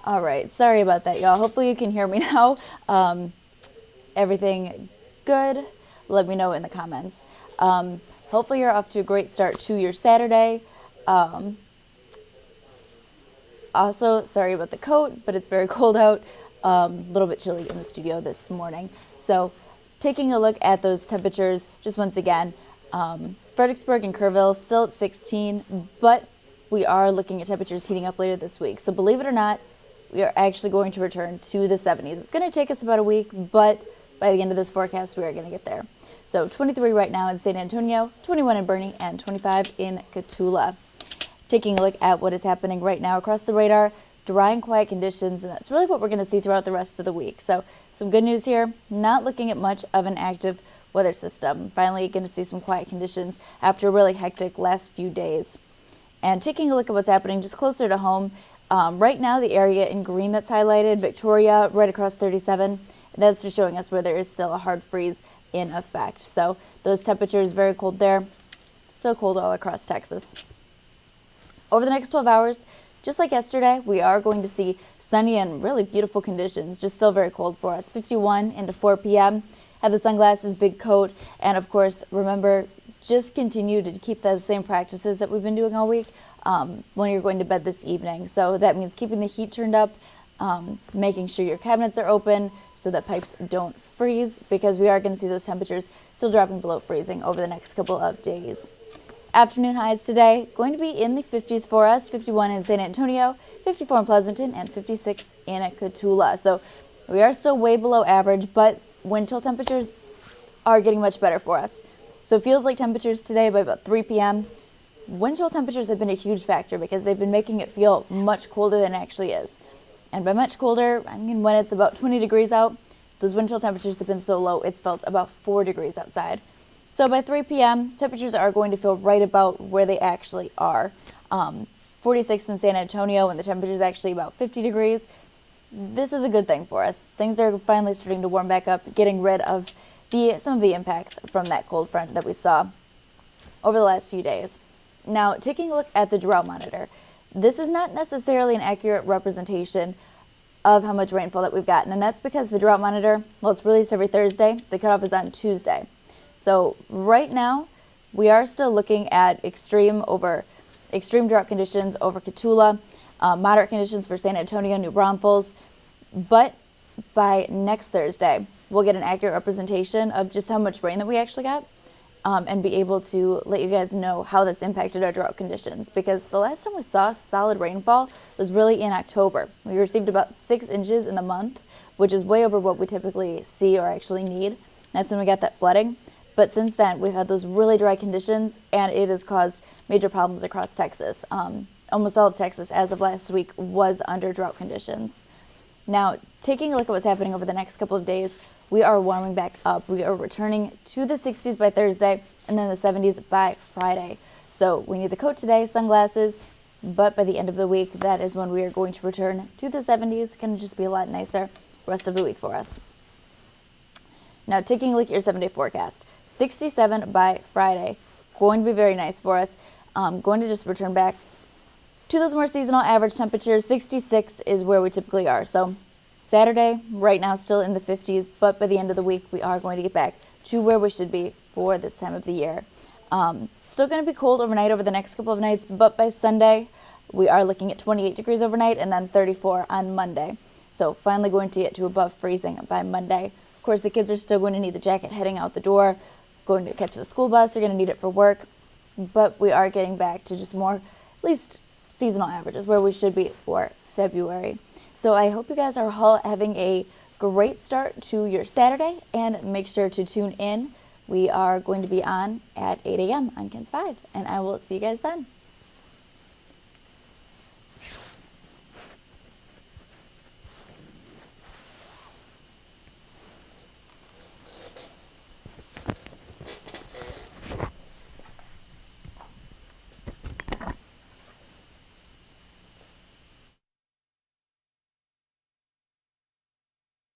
All right, sorry about that, y'all. Hopefully you can hear me now. Everything good? Let me know in the comments. Hopefully you're off to a great start to your Saturday. Also, sorry about the coat, but it's very cold out. A little bit chilly in the studio this morning. So taking a look at those temperatures, just once again, Fredericksburg and Kerrville still at 16, but we are looking at temperatures heating up later this week. So believe it or not, we are actually going to return to the 70s. It's going to take us about a week, but by the end of this forecast, we are going to get there. So 23 right now in San Antonio, 21 in Boerne, and 25 in Cotulla. Taking a look at what is happening right now across the radar, dry and quiet conditions, and that's really what we're going to see throughout the rest of the week. So some good news here, not looking at much of an active weather system. Finally going to see some quiet conditions after a really hectic last few days. And taking a look at what's happening just closer to home, right now the area in green that's highlighted, Victoria, right across 37, that's just showing us where there is still a hard freeze in effect. So those temperatures very cold there, still cold all across Texas. Over the next 12 hours, just like yesterday, we are going to see sunny and really beautiful conditions, just still very cold for us. 51 into 4 p.m. Have the sunglasses, big coat, and of course, remember, just continue to keep those same practices that we've been doing all week when you're going to bed this evening. So that means keeping the heat turned up, making sure your cabinets are open so that pipes don't freeze, because we are going to see those temperatures still dropping below freezing over the next couple of days. Afternoon highs today going to be in the 50s for us, 51 in San Antonio, 54 in Pleasanton, and 56 in Cotulla. So we are still way below average, but wind chill temperatures are getting much better for us. So it feels like temperatures today by about 3 p.m. Wind chill temperatures have been a huge factor because they've been making it feel much colder than it actually is. And by much colder, I mean when it's about 20 degrees out, those wind chill temperatures have been so low it's felt about 4 degrees outside. So by 3 p.m., temperatures are going to feel right about where they actually are. 46 in San Antonio, and the temperature is actually about 50 degrees. This is a good thing for us. Things are finally starting to warm back up, getting rid of some of the impacts from that cold front that we saw over the last few days. Now, taking a look at the drought monitor, this is not necessarily an accurate representation of how much rainfall that we've gotten, and that's because the drought monitor, well, it's released every Thursday. The cutoff is on Tuesday. So right now, we are still looking at extreme drought conditions over Cotulla, moderate conditions for San Antonio, New Braunfels. But by next Thursday, we'll get an accurate representation of just how much rain that we actually got, and be able to let you guys know how that's impacted our drought conditions. Because the last time we saw solid rainfall was really in October. We received about 6 inches in the month, which is way over what we typically see or actually need. That's when we got that flooding. But since then, we've had those really dry conditions, and it has caused major problems across Texas. Almost all of Texas, as of last week, was under drought conditions. Now, taking a look at what's happening over the next couple of days, we are warming back up. We are returning to the 60s by Thursday, and then the 70s by Friday. So we need the coat today, sunglasses, but by the end of the week, that is when we are going to return to the 70s. It's going to just be a lot nicer rest of the week for us. Now, taking a look at your 7-day forecast. 67 by Friday. Going to be very nice for us. Going to just return back to those more seasonal average temperatures. 66 is where we typically are. So Saturday, right now, still in the 50s, but by the end of the week, we are going to get back to where we should be for this time of the year. Still going to be cold overnight over the next couple of nights, but by Sunday, we are looking at 28 degrees overnight and then 34 on Monday. So finally going to get to above freezing by Monday. Of course, the kids are still going to need the jacket heading out the door, going to catch the school bus, they're going to need it for work, but we are getting back to just more, at least seasonal averages, where we should be for February. So I hope you guys are all having a great start to your Saturday, and make sure to tune in. We are going to be on at 8 a.m. on KENS 5, and I will see you guys then.